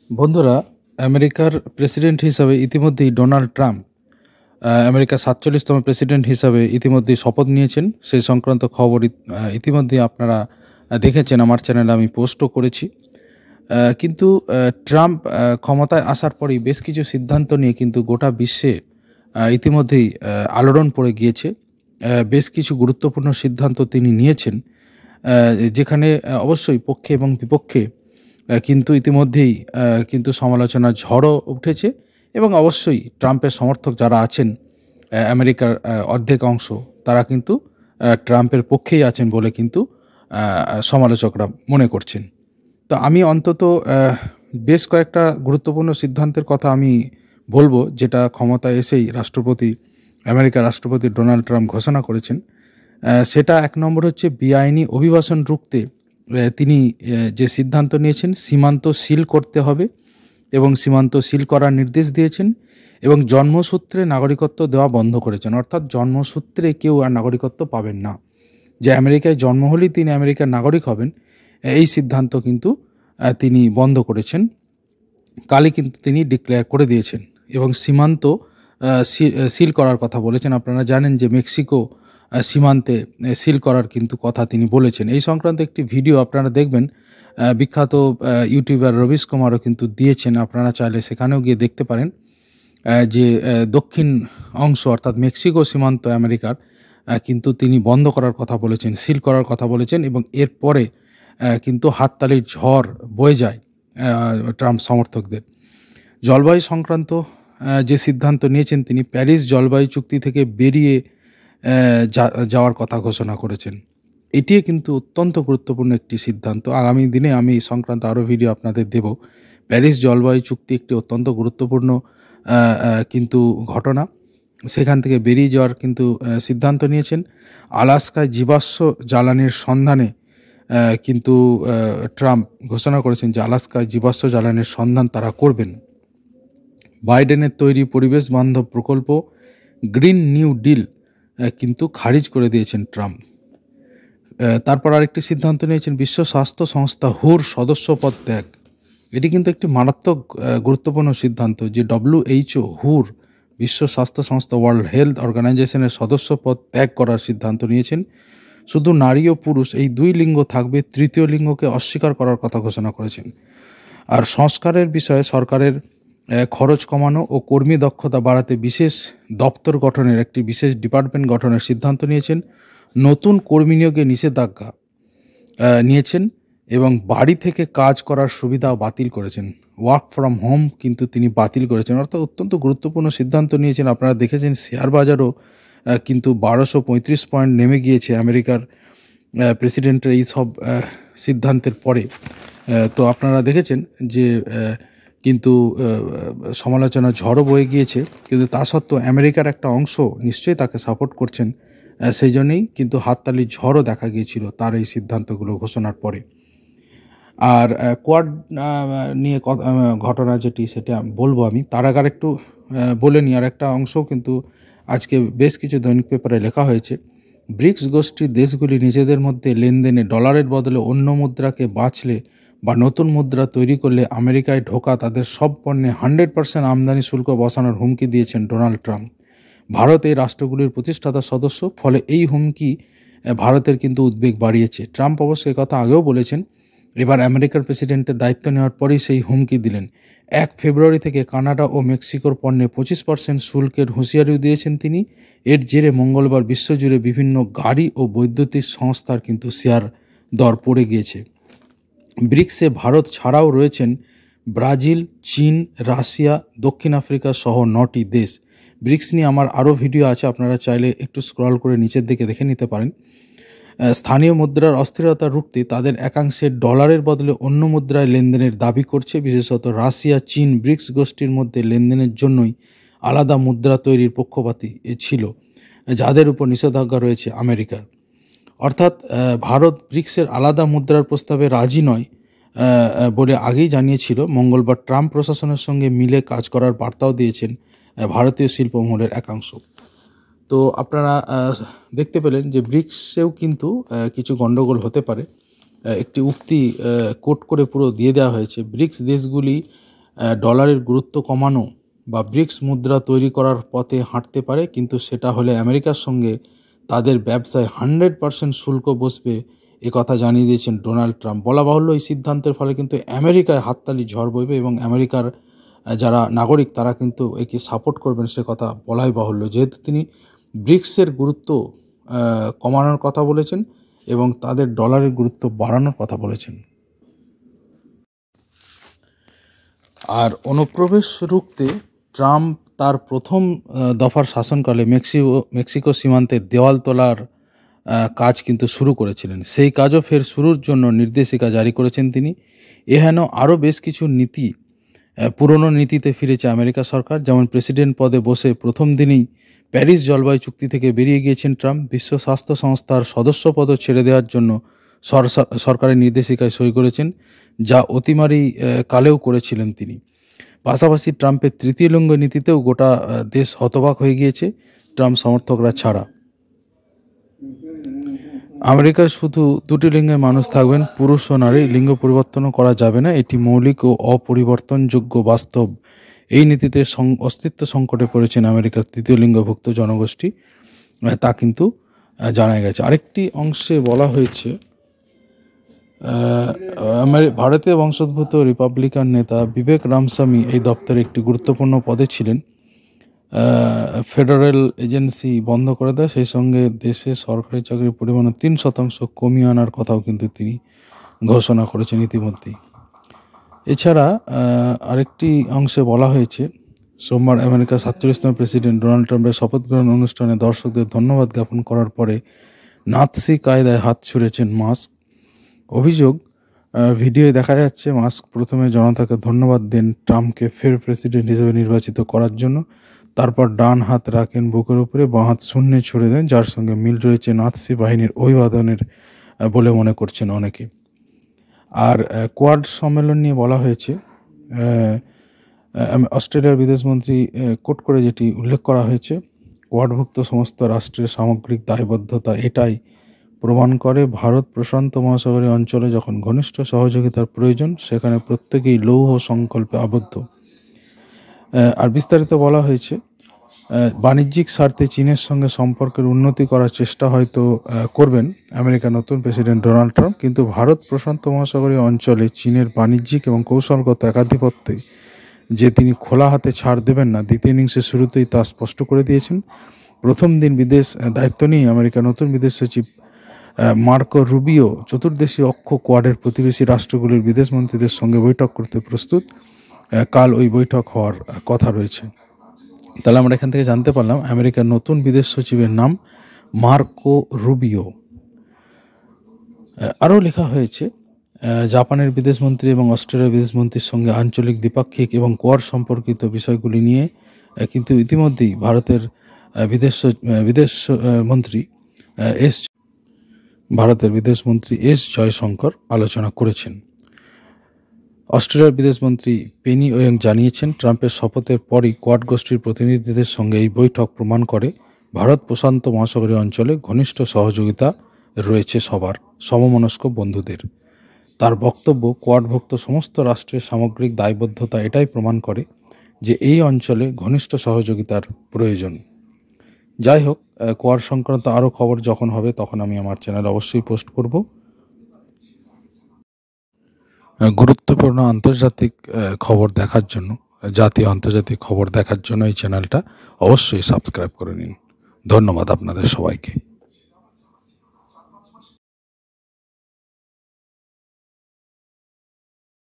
বন্ধুরা, আমেরিকার প্রেসিডেন্ট হিসাবে ইতিমধ্যেই ডোনাল্ড ট্রাম্প আমেরিকার ৪৭তম প্রেসিডেন্ট হিসাবে ইতিমধ্যেই শপথ নিয়েছেন। সেই সংক্রান্ত খবর ইতিমধ্যেই আপনারা দেখেছেন, আমার চ্যানেলে আমি পোস্টও করেছি। কিন্তু ট্রাম্প ক্ষমতায় আসার পরেই বেশ কিছু সিদ্ধান্ত নিয়ে কিন্তু গোটা বিশ্বে ইতিমধ্যেই আলোড়ন পড়ে গিয়েছে। বেশ কিছু গুরুত্বপূর্ণ সিদ্ধান্ত তিনি নিয়েছেন, যেখানে অবশ্যই পক্ষে এবং বিপক্ষে কিন্তু ইতিমধ্যেই কিন্তু সমালোচনার ঝড়ও উঠেছে এবং অবশ্যই ট্রাম্পের সমর্থক যারা আছেন, আমেরিকার অর্ধেক অংশ, তারা কিন্তু ট্রাম্পের পক্ষেই আছেন বলে কিন্তু সমালোচকরা মনে করছেন। তো আমি অন্তত বেশ কয়েকটা গুরুত্বপূর্ণ সিদ্ধান্তের কথা আমি বলবো, যেটা ক্ষমতায় এসেই আমেরিকার রাষ্ট্রপতি ডোনাল্ড ট্রাম্প ঘোষণা করেছেন। সেটা এক নম্বর হচ্ছে বেআইনি অভিবাসন রুখতে তিনি যে সিদ্ধান্ত নিয়েছেন, সীমান্ত সিল করতে হবে এবং সীমান্ত সিল করার নির্দেশ দিয়েছেন এবং জন্মসূত্রে নাগরিকত্ব দেওয়া বন্ধ করেছেন। অর্থাৎ জন্মসূত্রে কেউ আর নাগরিকত্ব পাবেন না। যে আমেরিকায় জন্ম হলেই তিনি আমেরিকার নাগরিক হবেন, এই সিদ্ধান্ত কিন্তু তিনি বন্ধ করেছেন। কালই কিন্তু তিনি ডিক্লেয়ার করে দিয়েছেন এবং সীমান্ত সিল করার কথা বলেছেন। আপনারা জানেন যে মেক্সিকো সীমান্তে সিল করার কিন্তু কথা তিনি বলেছেন। এই সংক্রান্ত একটি ভিডিও আপনারা দেখবেন, বিখ্যাত ইউটিউবার রবিশ কুমারও কিন্তু দিয়েছেন। আপনারা চাইলে সেখানেও গিয়ে দেখতে পারেন যে দক্ষিণ অংশ অর্থাৎ মেক্সিকো সীমান্ত আমেরিকার কিন্তু তিনি বন্ধ করার কথা বলেছেন, সিল করার কথা বলেছেন এবং এরপরে কিন্তু হাততালির ঝড় বয়ে যায় ট্রাম্প সমর্থকদের। জলবায়ু সংক্রান্ত যে সিদ্ধান্ত নিয়েছেন, তিনি প্যারিস জলবায়ু চুক্তি থেকে বেরিয়ে যাওয়ার কথা ঘোষণা করেছেন। এটিও কিন্তু অত্যন্ত গুরুত্বপূর্ণ একটি সিদ্ধান্ত। আগামী দিনে আমি এই সংক্রান্ত আরও ভিডিও আপনাদের দেব। প্যারিস জলবায়ু চুক্তি একটি অত্যন্ত গুরুত্বপূর্ণ কিন্তু ঘটনা। সেখান থেকে বেরিয়ে যাওয়ার কিন্তু সিদ্ধান্ত নিয়েছেন। আলাস্কায় জীবাশ্ম জ্বালানির সন্ধানে কিন্তু ট্রাম্প ঘোষণা করেছেন যে আলাস্কায় জীবাশ্ম জ্বালানির সন্ধান তারা করবেন। বাইডেনের তৈরি পরিবেশ বান্ধব প্রকল্প গ্রিন নিউ ডিল কিন্তু খারিজ করে দিয়েছেন ট্রাম্প। তারপর আরেকটি সিদ্ধান্ত নিয়েছেন বিশ্ব স্বাস্থ্য সংস্থা হুর সদস্যপদ ত্যাগ। এটি কিন্তু একটি মারাত্মক গুরুত্বপূর্ণ সিদ্ধান্ত যে WHO হুর বিশ্ব স্বাস্থ্য সংস্থা ওয়ার্ল্ড হেলথ অর্গানাইজেশনের সদস্যপদ ত্যাগ করার সিদ্ধান্ত নিয়েছেন। শুধু নারী ও পুরুষ এই দুই লিঙ্গ থাকবে, তৃতীয় লিঙ্গকে অস্বীকার করার কথা ঘোষণা করেছেন। আর সংস্কারের বিষয়ে সরকারের খরচ কমানো ও কর্মী দক্ষতা বাড়াতে বিশেষ দপ্তর গঠনের একটি বিশেষ ডিপার্টমেন্ট গঠনের সিদ্ধান্ত নিয়েছেন। নতুন কর্মী নিয়োগে নিষেধাজ্ঞা নিয়েছেন এবং বাড়ি থেকে কাজ করার সুবিধাও বাতিল করেছেন। ওয়ার্ক ফ্রম হোম কিন্তু তিনি বাতিল করেছেন। অর্থাৎ অত্যন্ত গুরুত্বপূর্ণ সিদ্ধান্ত নিয়েছেন। আপনারা দেখেছেন শেয়ার বাজারও কিন্তু 1235 পয়েন্ট নেমে গিয়েছে আমেরিকার প্রেসিডেন্টের এই সব সিদ্ধান্তের পরে। তো আপনারা দেখেছেন যে কিন্তু সমালোচনা ঝড়ও বয়ে গিয়েছে, কিন্তু তা সত্ত্বেও আমেরিকার একটা অংশ নিশ্চয়ই তাকে সাপোর্ট করছেন। সেই জন্যেই কিন্তু হাততালির ঝড়ও দেখা গিয়েছিল তার এই সিদ্ধান্তগুলো ঘোষণার পরে। আর কোয়াড নিয়ে ঘটনা যেটি, সেটা বলবো আমি। তার আগে একটু বলে নিই, আর একটা অংশ কিন্তু আজকে বেশ কিছু দৈনিক পেপারে লেখা হয়েছে। ব্রিক্স গোষ্ঠীর দেশগুলি নিজেদের মধ্যে লেনদেনে ডলারের বদলে অন্য মুদ্রাকে বাঁচলে বা নতুন মুদ্রা তৈরি করলে আমেরিকায় ঢোকা তাদের সব পণ্যে 100% আমদানি শুল্ক বসানোর হুমকি দিয়েছেন ডোনাল্ড ট্রাম্প। ভারত এই রাষ্ট্রগুলির প্রতিষ্ঠাতা সদস্য, ফলে এই হুমকি ভারতের কিন্তু উদ্বেগ বাড়িয়েছে। ট্রাম্প অবশ্য কথা আগেও বলেছেন। এবার আমেরিকার প্রেসিডেন্টের দায়িত্ব নেওয়ার পরেই সেই হুমকি দিলেন। 1 ফেব্রুয়ারি থেকে কানাডা ও মেক্সিকোর পণ্যে 25% শুল্কের হুঁশিয়ারিও দিয়েছেন তিনি। এর জেরে মঙ্গলবার বিশ্বজুড়ে বিভিন্ন গাড়ি ও বৈদ্যুতিক সংস্থার কিন্তু শেয়ার দর পড়ে গিয়েছে। ব্রিক্সে ভারত ছাড়াও রয়েছেন ব্রাজিল, চীন, রাশিয়া, দক্ষিণ আফ্রিকা সহ 9টি দেশ। ব্রিক্স নিয়ে আমার আরও ভিডিও আছে, আপনারা চাইলে একটু স্ক্রল করে নিচের দিকে দেখে নিতে পারেন। স্থানীয় মুদ্রার অস্থিরতা রুখতে তাদের একাংশের ডলারের বদলে অন্য মুদ্রায় লেনদেনের দাবি করছে। বিশেষত রাশিয়া, চীন ব্রিক্স গোষ্ঠীর মধ্যে লেনদেনের জন্যই আলাদা মুদ্রা তৈরির পক্ষপাতী ছিল, যাদের উপর নিষেধাজ্ঞা রয়েছে আমেরিকার। অর্থাৎ ভারত ব্রিক্সের আলাদা মুদ্রার প্রস্তাবে রাজি নয় বলে আগেই জানিয়েছিল। মঙ্গলবার ট্রাম্প প্রশাসনের সঙ্গে মিলে কাজ করার বার্তাও দিয়েছেন ভারতীয় শিল্পমহলের একাংশ। তো আপনারা দেখতে পেলেন যে ব্রিক্সেও কিন্তু কিছু গণ্ডগোল হতে পারে। একটি উক্তি কোট করে পুরো দিয়ে দেওয়া হয়েছে। ব্রিক্স দেশগুলি ডলারের গুরুত্ব কমানো বা ব্রিক্স মুদ্রা তৈরি করার পথে হাঁটতে পারে, কিন্তু সেটা হলে আমেরিকার সঙ্গে তাদের ব্যবসায় 100% শুল্ক বসবে, কথা জানিয়ে দিয়েছেন ডোনাল্ড ট্রাম্প। বলা বাহুল্য, এই সিদ্ধান্তের ফলে কিন্তু আমেরিকায় হাততালি ঝড় বইবে এবং আমেরিকার যারা নাগরিক তারা কিন্তু একে সাপোর্ট করবেন, সে কথা বলাই বাহুল্য, যেহেতু তিনি ব্রিক্সের গুরুত্ব কমানোর কথা বলেছেন এবং তাদের ডলারের গুরুত্ব বাড়ানোর কথা বলেছেন। আর অনুপ্রবেশ রুখতে ট্রাম্প তার প্রথম দফার শাসনকালে মেক্সিকো সীমান্তে দেওয়াল তোলার কাজ কিন্তু শুরু করেছিলেন। সেই কাজও ফের শুরুর জন্য নির্দেশিকা জারি করেছেন তিনি। এহেন আরও বেশ কিছু নীতি, পুরনো নীতিতে ফিরেছে আমেরিকা সরকার। যেমন প্রেসিডেন্ট পদে বসে প্রথম দিনেই প্যারিস জলবায়ু চুক্তি থেকে বেরিয়ে গিয়েছেন ট্রাম্প। বিশ্ব স্বাস্থ্য সংস্থার সদস্যপদও ছেড়ে দেওয়ার জন্য সরকারের নির্দেশিকায় সই করেছেন, যা অতিমারি কালেও করেছিলেন তিনি। পাশাপাশি ট্রাম্পের তৃতীয় লিঙ্গ নীতিতেও গোটা দেশ হতবাক হয়ে গিয়েছে, ট্রাম্প সমর্থকরা ছাড়া। আমেরিকায় শুধু দুটি লিঙ্গের মানুষ থাকবেন, পুরুষ ও নারী। লিঙ্গ পরিবর্তনও করা যাবে না, এটি মৌলিক ও অপরিবর্তনযোগ্য বাস্তব। এই নীতিতে অস্তিত্ব সংকটে পড়েছেন আমেরিকার তৃতীয় লিঙ্গভুক্ত জনগোষ্ঠী, তা কিন্তু জানা গেছে। আরেকটি অংশে বলা হয়েছে ভারতীয় বংশোদ্ভূত রিপাবলিকান নেতা বিবেক রামস্বামী এই দপ্তরে একটি গুরুত্বপূর্ণ পদে ছিলেন। ফেডারেল এজেন্সি বন্ধ করে দেয়, সেই সঙ্গে দেশে সরকারি চাকরির পরিমাণ 3% কমিয়ে আনার কথাও কিন্তু তিনি ঘোষণা করেছেন ইতিমধ্যেই। এছাড়া আরেকটি অংশে বলা হয়েছে, সোমবার আমেরিকার 47তম প্রেসিডেন্ট ডোনাল্ড ট্রাম্পের শপথ গ্রহণ অনুষ্ঠানে দর্শকদের ধন্যবাদ জ্ঞাপন করার পরে নাৎসি কায়দায় হাত ছুঁড়েছেন মাস্ক। অভিযোগ, ভিডিওয়ে দেখা যাচ্ছে মাস্ক প্রথমে জনতাকে ধন্যবাদ দেন ট্রাম্পকে ফের প্রেসিডেন্ট হিসেবে নির্বাচিত করার জন্য, তারপর ডান হাত রাখেন বুকের উপরে, বাঁ হাত শূন্যে ছুড়ে দেন, যার সঙ্গে মিল রয়েছে নাৎসি বাহিনীর অভিবাদনের বলে মনে করছেন অনেকে। আর কোয়াড সম্মেলন নিয়ে বলা হয়েছে, অস্ট্রেলিয়ার বিদেশমন্ত্রী কোট করে যেটি উল্লেখ করা হয়েছে, কোয়াডভুক্ত সমস্ত রাষ্ট্রের সামগ্রিক দায়বদ্ধতা এটাই প্রমাণ করে, ভারত প্রশান্ত মহাসাগরীয় অঞ্চলে যখন ঘনিষ্ঠ সহযোগিতার প্রয়োজন সেখানে প্রত্যেকেই লৌহ সংকল্পে আবদ্ধ। আর বিস্তারিত বলা হয়েছে, বাণিজ্যিক স্বার্থে চীনের সঙ্গে সম্পর্কের উন্নতি করার চেষ্টা হয়তো করবেন আমেরিকার নতুন প্রেসিডেন্ট ডোনাল্ড ট্রাম্প, কিন্তু ভারত প্রশান্ত মহাসাগরীয় অঞ্চলে চীনের বাণিজ্যিক এবং কৌশলগত একাধিপত্যে যে তিনি খোলা হাতে ছাড় দেবেন না, দ্বিতীয় ইনিংসের শুরুতেই তা স্পষ্ট করে দিয়েছেন। প্রথম দিন বিদেশ দায়িত্ব নিয়ে আমেরিকার নতুন বিদেশ সচিব মার্কো রুবিও চতুর্দেশীয় অক্ষ কোয়াডের প্রতিবেশী রাষ্ট্রগুলির বিদেশমন্ত্রীদের সঙ্গে বৈঠক করতে প্রস্তুত। কাল ওই বৈঠক হওয়ার কথা রয়েছে। তাহলে আমরা এখান থেকে জানতে পারলাম আমেরিকার নতুন বিদেশ সচিবের নাম মার্কো রুবিও। আরও লেখা হয়েছে, জাপানের বিদেশমন্ত্রী এবং অস্ট্রেলিয়ার বিদেশমন্ত্রীর সঙ্গে আঞ্চলিক দ্বিপাক্ষিক এবং কোয়াড সম্পর্কিত বিষয়গুলি নিয়ে কিন্তু ইতিমধ্যেই ভারতের বিদেশমন্ত্রী এস জয়শঙ্কর আলোচনা করেছেন। অস্ট্রেলিয়ার বিদেশমন্ত্রী পেনি ওয়েং জানিয়েছেন, ট্রাম্পের শপথের পরই কোয়াড গোষ্ঠীর প্রতিনিধিদের সঙ্গে এই বৈঠক প্রমাণ করে ভারত প্রশান্ত মহাসাগরীয় অঞ্চলে ঘনিষ্ঠ সহযোগিতা রয়েছে সবার সমমনস্ক বন্ধুদের। তার বক্তব্য, কোয়াডভুক্ত সমস্ত রাষ্ট্রের সামগ্রিক দায়বদ্ধতা এটাই প্রমাণ করে যে এই অঞ্চলে ঘনিষ্ঠ সহযোগিতার প্রয়োজন। যাই হোক, কোয়াড সংক্রান্ত আরও খবর যখন হবে তখন আমি আমার চ্যানেলে অবশ্যই পোস্ট করব। গুরুত্বপূর্ণ আন্তর্জাতিক খবর দেখার জন্য, জাতীয় আন্তর্জাতিক খবর দেখার জন্য এই চ্যানেলটা অবশ্যই সাবস্ক্রাইব করে নিন। ধন্যবাদ আপনাদের সবাইকে।